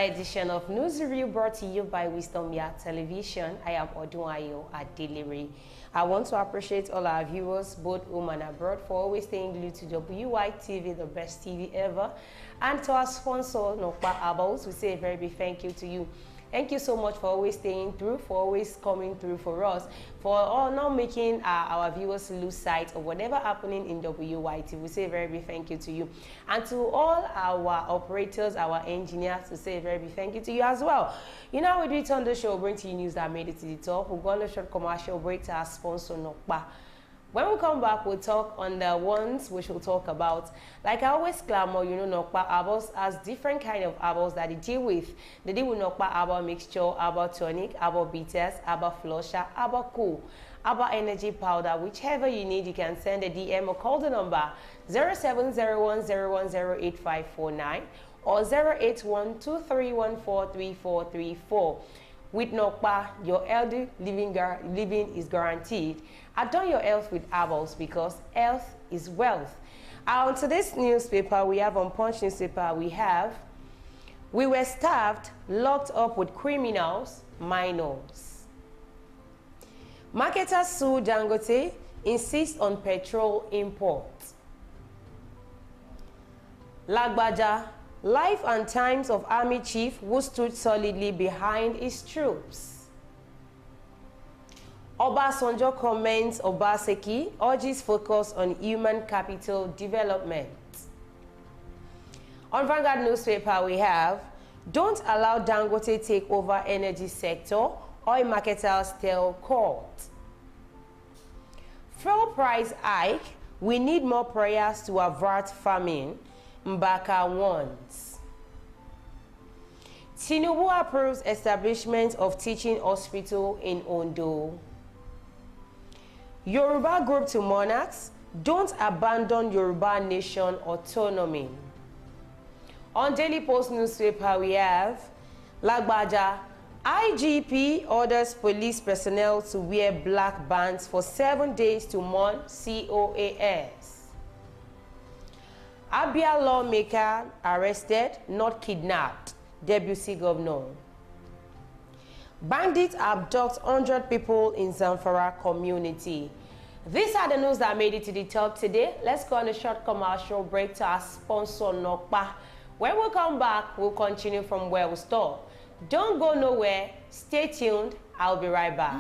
edition of News Review brought to you by Wisdom Yard Television. I am Odunayo Adeliri. I want to appreciate all our viewers, both home and abroad, for always staying glued to WY TV, the best TV ever. And to our sponsor, Nokpa Abos, we say a very big thank you to you. Thank you so much for always staying through, for always coming through for us, for all not making our viewers lose sight of whatever happening in WYT. We say a very big thank you to you. And to all our operators, our engineers, we say a very big thank you to you as well. You know, we do it on the show, bring to you news that made it to the top. We'll go on a short commercial break to our sponsor, Nokpa. When we come back, we'll talk on the ones we should talk about. Like I always clamor, you know, Nokpa Herbals has different kind of herbals that they deal with. They deal with Nokpa Herbal Mixture, Herbal Tonic, Herbal Bitters, Herbal Flusher, Herbal Cool, Herbal Energy Powder. Whichever you need, you can send a DM or call the number 0701010859 or 08123143434. With Nokpa, your healthy living is guaranteed. Adorn your health with herbals because health is wealth. On today's newspaper, we have on Punch newspaper, we were starved, locked up with criminals, minors. Marketers sue Dangote, insist on petrol import. Lagbaja, life and times of Army Chief who stood solidly behind his troops. Obasanjo comments Obaseki, urges focus on human capital development. On Vanguard newspaper, we have, don't allow Dangote take over energy sector, oil marketers tell court. Fuel price hike, we need more prayers to avert famine, Mbaka warns. Tinubu approves establishment of teaching hospital in Ondo. Yoruba group to monarchs, don't abandon Yoruba nation autonomy. On Daily Post newspaper, we have Lagbaja, IGP orders police personnel to wear black bands for 7 days to mourn COAS. Abia lawmaker arrested, not kidnapped, Deputy Governor. Bandits abduct 100 people in Zamfara community. These are the news that made it to the top today. Let's go on a short commercial break to our sponsor, Nokpa. When we come back, we'll continue from where we stopped. Don't go nowhere. Stay tuned. I'll be right back.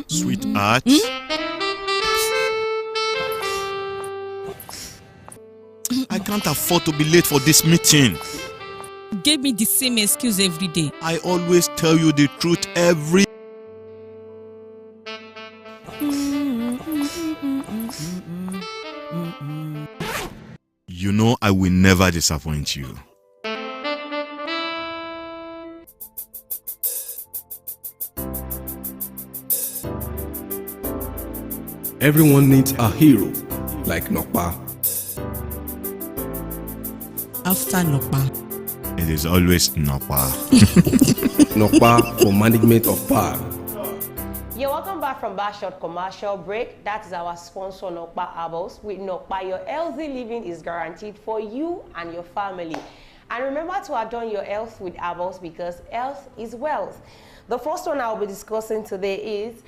Sweetheart. I can't afford to be late for this meeting. Give me the same excuse every day. I always tell you the truth every... You know I will never disappoint you. Everyone needs a hero like Nokpa. After Nokpa, It is always Nokpa. Nokpa for management of power. You're welcome back from that short commercial break. That is our sponsor, Nokpa Herbals. With Nokpa, your healthy living is guaranteed for you and your family. And remember to adorn your health with herbals because health is wealth. The first one I'll be discussing today is,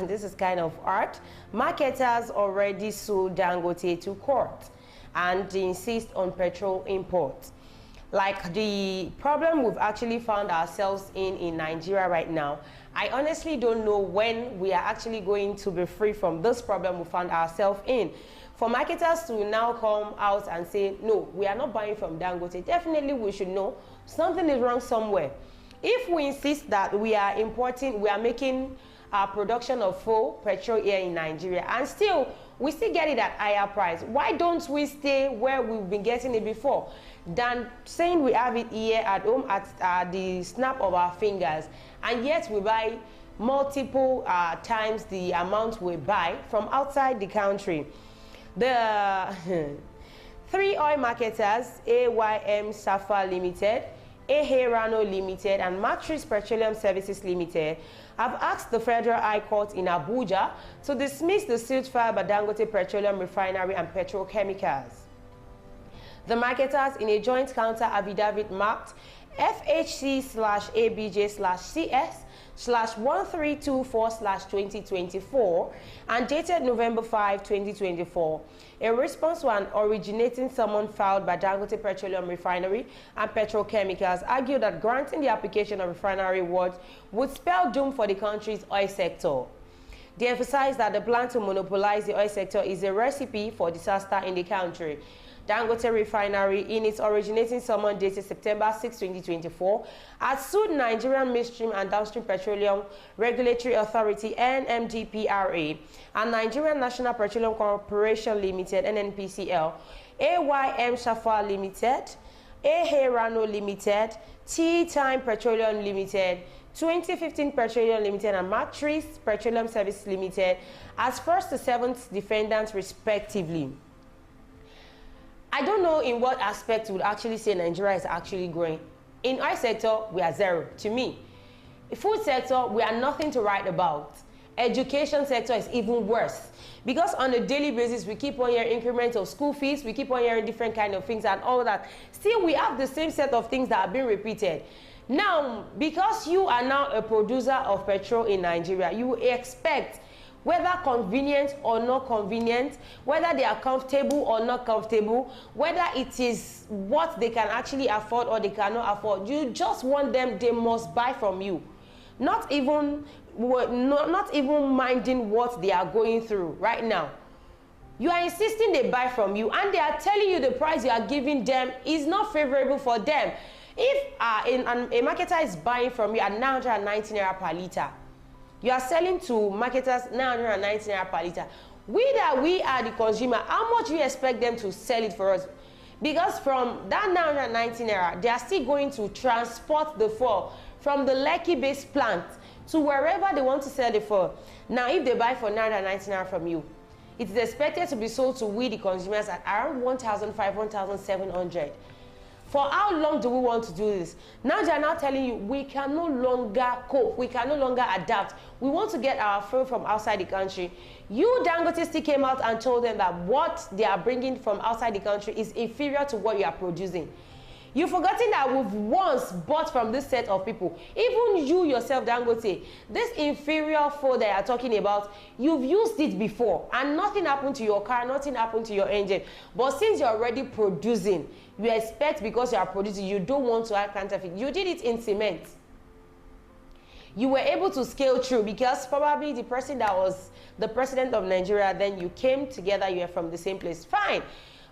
this is kind of art. Marketers already sued Dangote to court and they insist on petrol import. Like the problem we've actually found ourselves in Nigeria right now, I honestly don't know when we are actually going to be free from this problem we found ourselves in. For marketers to now come out and say, no, we are not buying from Dangote, definitely we should know something is wrong somewhere. If we insist that we are importing, we are making our production of full petrol here in Nigeria, and still, we still get it at higher price, why don't we stay where we've been getting it before? Than saying we have it here at home at the snap of our fingers, and yet we buy multiple times the amount we buy from outside the country. The three oil marketers, AYM Safa Limited, Rano Limited, and Matrix Petroleum Services Limited, have asked the Federal High Court in Abuja to dismiss the suit filed by Dangote Petroleum Refinery and Petrochemicals. The marketers, in a joint counter affidavit marked FHC/ABJ/CS/1324/2024 and dated November 5, 2024. A response to an originating summons filed by Dangote Petroleum Refinery and Petrochemicals argued that granting the application of refinery awards would spell doom for the country's oil sector. They emphasized that the plan to monopolize the oil sector is a recipe for disaster in the country. Dangote Refinery, in its originating summons dated September 6, 2024, has sued Nigerian Midstream and Downstream Petroleum Regulatory Authority (NMDPRA) and Nigerian National Petroleum Corporation Limited (NNPCL), AYM Shafa Limited, AH Rano Limited, T-Time Petroleum Limited, 2015 Petroleum Limited, and Matrix Petroleum Services Limited as first to seventh defendants respectively. I don't know in what aspect would actually say Nigeria is actually growing. In oil sector, we are zero, to me. Food sector, we are nothing to write about. Education sector is even worse. Because on a daily basis, we keep on hearing increments of school fees, we keep on hearing different kind of things and all that. Still, we have the same set of things that have been repeated. Now, because you are now a producer of petrol in Nigeria, you expect, whether convenient or not convenient, whether they are comfortable or not comfortable, whether it is what they can actually afford or they cannot afford, you just want them, they must buy from you. Not even minding what they are going through right now. You are insisting they buy from you and they are telling you the price you are giving them is not favorable for them. If a marketer is buying from you at 990 naira per litre, you are selling to marketers 990 naira per litre. We are the consumer, how much do you expect them to sell it for us? Because from that 990 naira, they are still going to transport the fuel from the Lekki-based plant to wherever they want to sell it for. Now, if they buy for 990 naira from you, it is expected to be sold to we, the consumers, at around 1,500, 1,700. For how long do we want to do this? Now they are now telling you we can no longer cope, we can no longer adapt. We want to get our fuel from outside the country. You, Dangote, still came out and told them that what they are bringing from outside the country is inferior to what you are producing. You've forgotten that we've once bought from this set of people. Even you yourself, Dangote, this inferior fuel that you're talking about, you've used it before and nothing happened to your car, nothing happened to your engine. But since you're already producing, you expect because you are producing, you don't want to add counterfeit. You did it in cement. You were able to scale through because probably the person that was the president of Nigeria, then you came together, you are from the same place. Fine.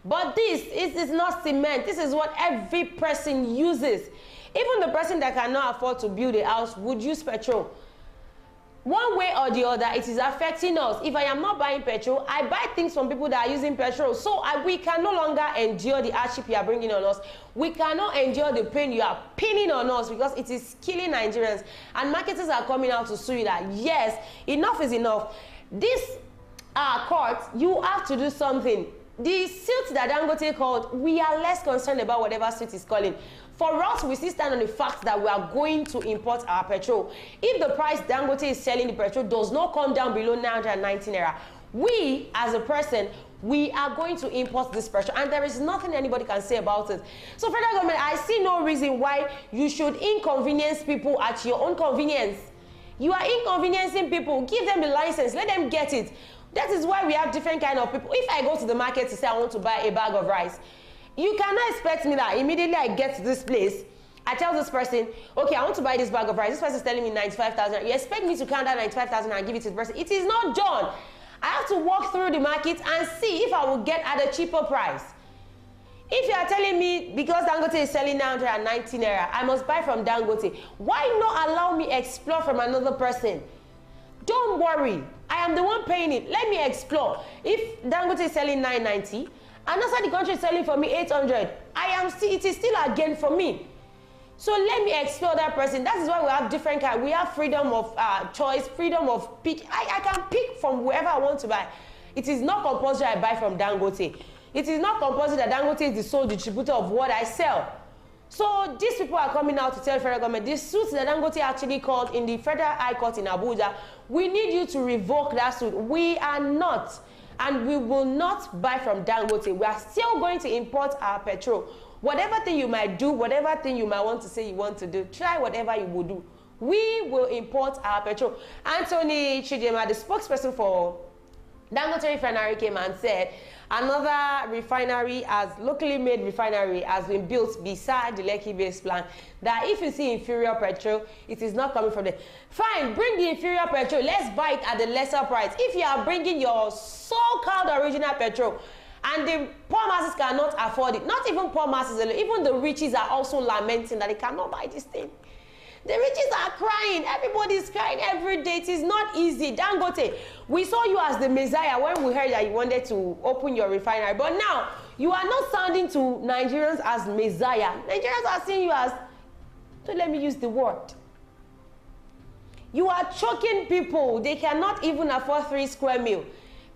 But this is not cement. This is what every person uses. Even the person that cannot afford to build a house would use petrol. One way or the other, it is affecting us. If I am not buying petrol, I buy things from people that are using petrol. So we can no longer endure the hardship you are bringing on us. We cannot endure the pain you are pinning on us because it is killing Nigerians. And marketers are coming out to sue you that, yes, enough is enough. This court, you have to do something. The suit that Dangote called, we are less concerned about whatever suit is calling. For us, we still stand on the fact that we are going to import our petrol. If the price Dangote is selling the petrol does not come down below 990 naira, we, as a person, we are going to import this petrol. And there is nothing anybody can say about it. So, federal government, I see no reason why you should inconvenience people at your own convenience. You are inconveniencing people. Give them the license. Let them get it. That is why we have different kind of people. If I go to the market to say I want to buy a bag of rice, you cannot expect me that immediately I get to this place, I tell this person, okay, I want to buy this bag of rice. This person is telling me 95,000. You expect me to count that 95,000 and give it to the person? It is not done. I have to walk through the market and see if I will get at a cheaper price. If you are telling me because Dangote is selling 990 naira, I must buy from Dangote, why not allow me explore from another person? Don't worry, I am the one paying it. Let me explore. If Dangote is selling 990 and outside the country is selling for me 800, it is still a gain for me. So let me explore that person. That is why we have different kinds. We have freedom of choice, freedom of pick. I can pick from wherever I want to buy. It is not compulsory I buy from Dangote. It is not compulsory that Dangote is the sole distributor of what I sell. So these people are coming out to tell the federal government, this suit that Dangote actually called in the Federal High Court in Abuja, we need you to revoke that suit. We are not And we will not buy from Dangote. We are still going to import our petrol. Whatever thing you might do, whatever thing you might want to say you want to do, try whatever you will do. We will import our petrol. Anthony Chidema, the spokesperson for Dangote refinery, came and said another refinery, as locally made refinery, has been built beside the Lekki base plant. That if you see inferior petrol, it is not coming from there. Fine, bring the inferior petrol. Let's buy it at the lesser price. If you are bringing your so-called original petrol, and the poor masses cannot afford it, not even poor masses alone, even the riches are also lamenting that they cannot buy this thing. The riches are crying. Everybody is crying every day. It is not easy. Dangote, we saw you as the Messiah when we heard that you wanted to open your refinery. But now, you are not sounding to Nigerians as Messiah. Nigerians are seeing you as, don't let me use the word. You are choking people. They cannot even afford 3 square meals.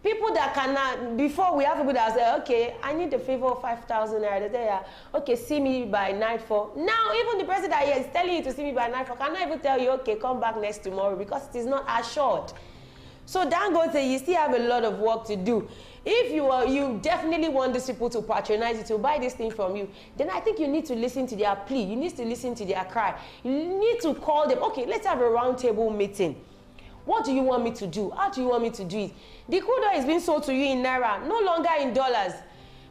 People that cannot, before we have people that say, okay, I need a favor of 5,000 naira. They are, okay, see me by nightfall. Now, even the president here is telling you to see me by nightfall. Cannot even tell you, okay, come back next tomorrow, because it is not assured. So Dangote, you still have a lot of work to do. If you definitely want these people to patronize you, to buy this thing from you, then I think you need to listen to their plea. You need to listen to their cry. You need to call them, okay, let's have a roundtable meeting. What do you want me to do? How do you want me to do it? The crude oil is being sold to you in naira, no longer in dollars.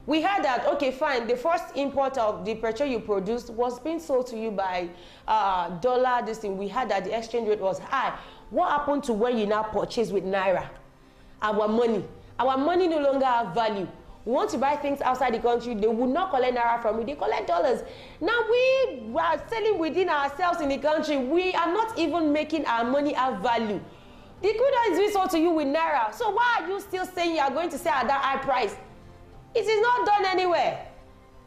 We heard that, okay, fine, the first import of the petrol you produced was being sold to you by dollar, this thing. We heard that the exchange rate was high. What happened to when you now purchase with naira? Our money. Our money no longer have value. We want to buy things outside the country, they will not collect naira from you, they collect dollars. Now we are selling within ourselves in the country. We are not even making our money have value. The crude oil is being sold to you with naira. So why are you still saying you are going to sell at that high price? It is not done anywhere.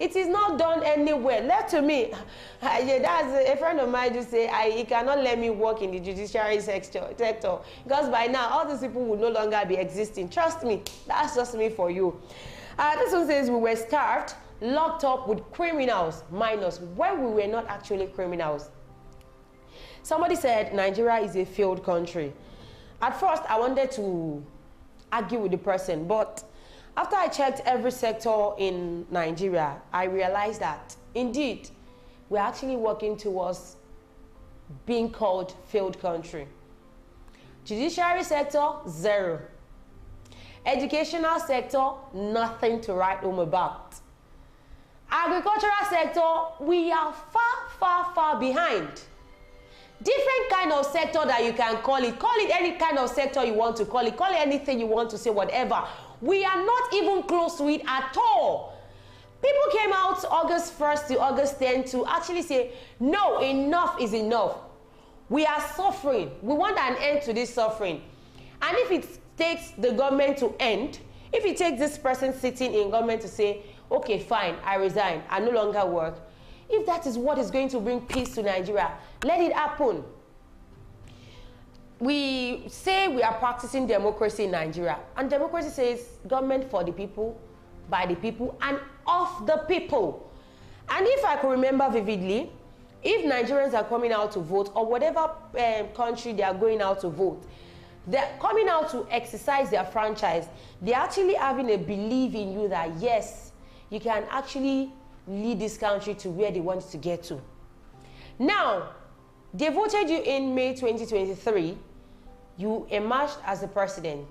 It is not done anywhere. Left to me, that's a friend of mine just say, he cannot let me work in the judiciary sector. Because by now, all these people will no longer be existing. Trust me, that's just me for you. This one says, we were starved, locked up with criminals, minors, when we were not actually criminals. Somebody said Nigeria is a failed country. At first, I wanted to argue with the person, but after I checked every sector in Nigeria, I realized that, indeed, we're actually working towards being called failed country. Judiciary sector, 0. Educational sector, nothing to write home about. Agricultural sector, we are far, far, far behind. Different kind of sector that you can call it any kind of sector you want to call it anything you want to say, whatever. We are not even close to it at all. People came out August 1st to August 10th to actually say, no, enough is enough. We are suffering. We want an end to this suffering. And if it takes the government to end, if it takes this person sitting in government to say, okay, fine, I resign, I no longer work, if that is what is going to bring peace to Nigeria, let it happen. We say we are practicing democracy in Nigeria, and democracy says government for the people, by the people, and of the people. And if I could remember vividly, if Nigerians are coming out to vote, or whatever country they are going out to vote, they're coming out to exercise their franchise, they're actually having a belief in you that yes, you can actually lead this country to where they want to get to. Now, they voted you in May 2023. You emerged as the president.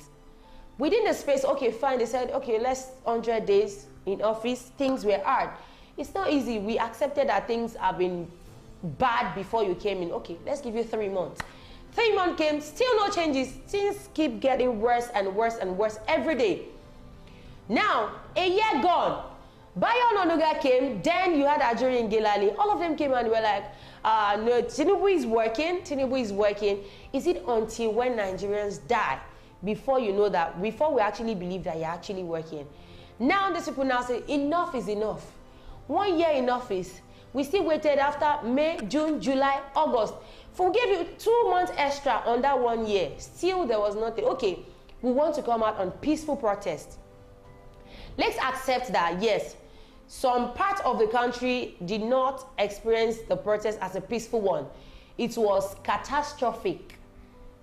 Within the space, okay, fine, they said, okay, let's 100 days in office, things were hard. It's not easy. We accepted that things have been bad before you came in. Okay, let's give you 3 months. 3 months came, still no changes. Things keep getting worse and worse and worse every day. Now, a year gone, Bayo Onanuga came, then you had Ajuri and Gilali. All of them came and were like, no, Tinubu is working, Tinubu is working. Is it until when Nigerians die before you know that, before we actually believe that you're actually working? Now these people now say, enough is enough. 1 year in office. We still waited after May, June, July, August. We gave you 2 months extra on that 1 year. Still there was nothing. Okay, we want to come out on peaceful protest. Let's accept that, yes, some part of the country did not experience the protest as a peaceful one. It was catastrophic.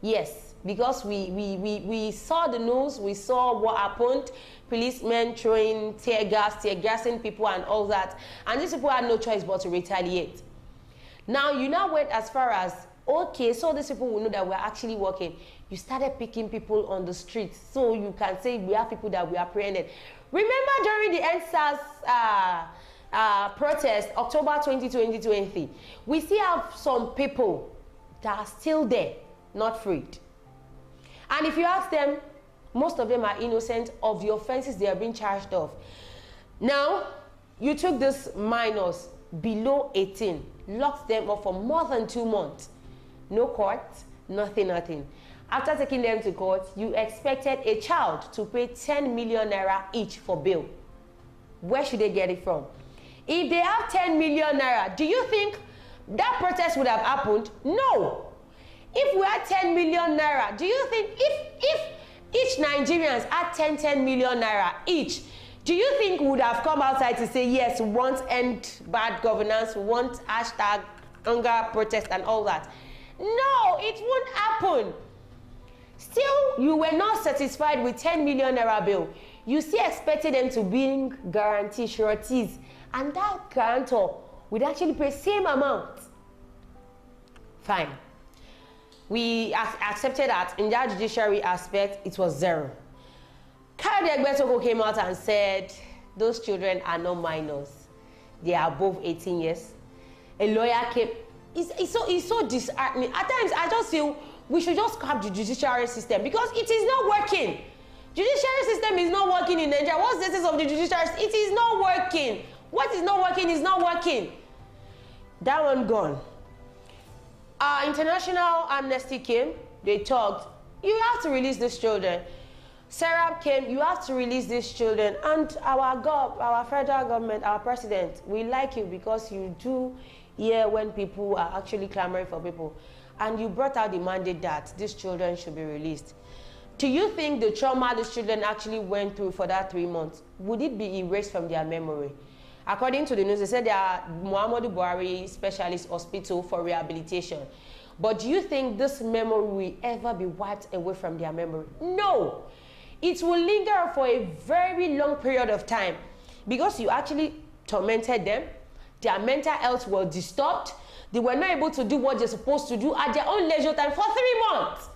Yes, because we saw the news, we saw what happened, policemen throwing tear gassing people and all that, and these people had no choice but to retaliate. Now, you now went as far as, okay, so these people will know that we're actually working. You started picking people on the streets, so you can say we have people that we apprehended. Remember during the EndSARS protest, October 2020, we still have some people that are still there, not freed. And if you ask them, most of them are innocent of the offenses they are being charged of. Now, you took these minors below 18, locked them up for more than 2 months. No court, nothing. After taking them to court, you expected a child to pay 10 million naira each for bail. Where should they get it from? If they have 10 million naira, do you think that protest would have happened? No. If we had 10 million naira, do you think if each Nigerians had 10 million naira each, do you think we would have come outside to say, yes, we want end bad governance, we want hashtag hunger protest and all that? No, it won't happen. Still, you were not satisfied with 10 million naira bill. You still expected them to bring guarantee sureties, and that guarantor would actually pay same amount. Fine. We accepted that in that judiciary aspect, it was zero. Kayode Egbetoko came out and said, those children are not minors. They are above 18 years. A lawyer came. It's so disheartening. At times, I just feel we should just scrap the judiciary system because it is not working. Judiciary system is not working in Nigeria. What's the essence of the judiciary? It is not working. What is not working is not working. That one gone. International Amnesty came. They talked. You have to release these children. Serap came. You have to release these children. And our federal government, our president, we like you because you do hear when people are actually clamoring for people. And you brought out the mandate that these children should be released. Do you think the trauma these children actually went through for that 3 months, would it be erased from their memory? According to the news, they said they are Muhammadu Buhari Specialist Hospital for rehabilitation. But do you think this memory will ever be wiped away from their memory? No. It will linger for a very long period of time because you actually tormented them. Their mental health was disturbed. They were not able to do what they're supposed to do at their own leisure time for 3 months.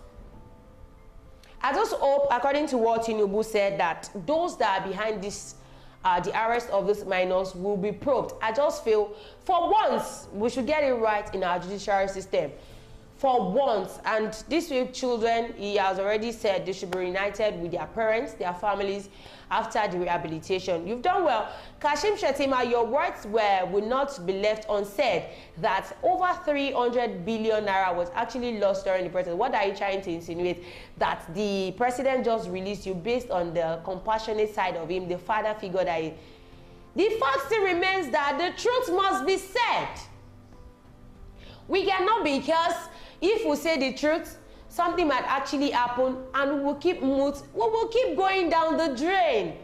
I just hope, according to what Tinubu said, that those that are behind this, the arrest of these minors will be probed. I just feel, for once, we should get it right in our judiciary system. For once. And these children, he has already said they should be reunited with their parents, their families, after the rehabilitation. You've done well. Kashim Shettima, your words will not be left unsaid that over 300 billion naira was actually lost during the protest. What are you trying to insinuate? That the president just released you based on the compassionate side of him, the father figure that he... The fact still remains that the truth must be said. We cannot, because if we say the truth, something might actually happen and we will keep mute. We will keep going down the drain.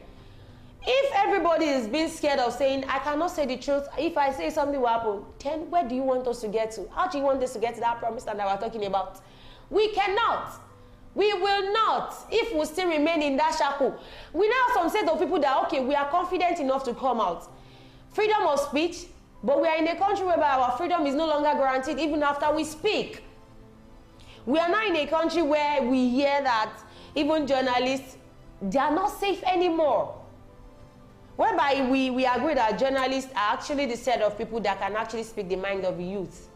If everybody is being scared of saying, I cannot say the truth, if I say something will happen, then where do you want us to get to? How do you want us to get to that promise that we're talking about? We cannot. We will not, if we still remain in that shackle. We now have some set of people that, okay, we are confident enough to come out. Freedom of speech, but we are in a country whereby our freedom is no longer guaranteed even after we speak. We are now in a country where we hear that even journalists, they are not safe anymore. Whereby we agree that journalists are actually the set of people that can actually speak the mind of the youth.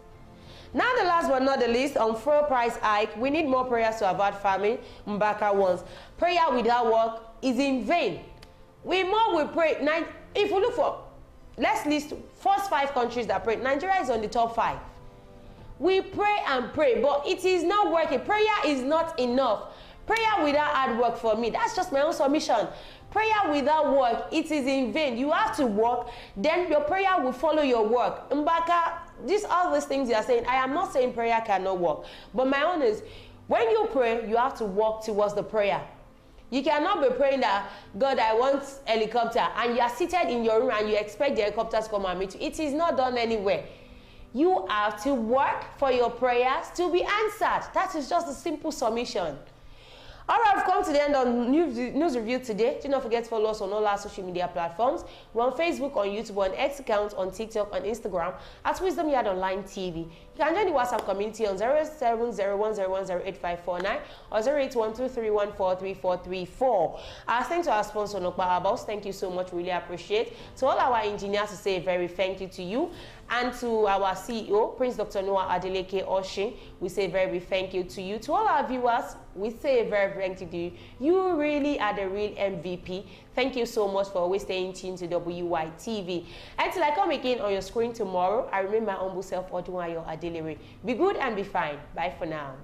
Now the last but not the least, on fuel price hike, we need more prayers to avoid famine. Mbaka wants. Prayer without work is in vain. We pray. If we look for, let's list first 5 countries that pray. Nigeria is on the top 5. We pray and pray, but it is not working. Prayer is not enough. Prayer without hard work for me, that's just my own submission. Prayer without work, it is in vain. You have to work, then your prayer will follow your work. Mbaka, all these things you are saying, I am not saying prayer cannot work. But my own is, when you pray, you have to work towards the prayer. You cannot be praying that, God, I want helicopter, and you are seated in your room and you expect the helicopter to come and meet you. It is not done anywhere. You have to work for your prayers to be answered. That is just a simple submission. All right, we've come to the end of news review today. Do not forget to follow us on all our social media platforms. We're on Facebook, on YouTube, on X account, on TikTok, on Instagram at Wisdom Yard Online TV. You can join the WhatsApp community on 07010108549 or 08123143434. Thanks to our sponsor, Nokpa Abos. Thank you so much. Really appreciate. To all our engineers, to say a very thank you to you. And to our CEO, Prince Dr. Noah Adeleke Oshin, we say a very thank you to you. To all our viewers, we say a very thank you to you. You really are the real MVP. Thank you so much for always staying tuned to WYTV. Until I come again on your screen tomorrow, I remain my humble self, Odunayo Adelere. Be good and be fine. Bye for now.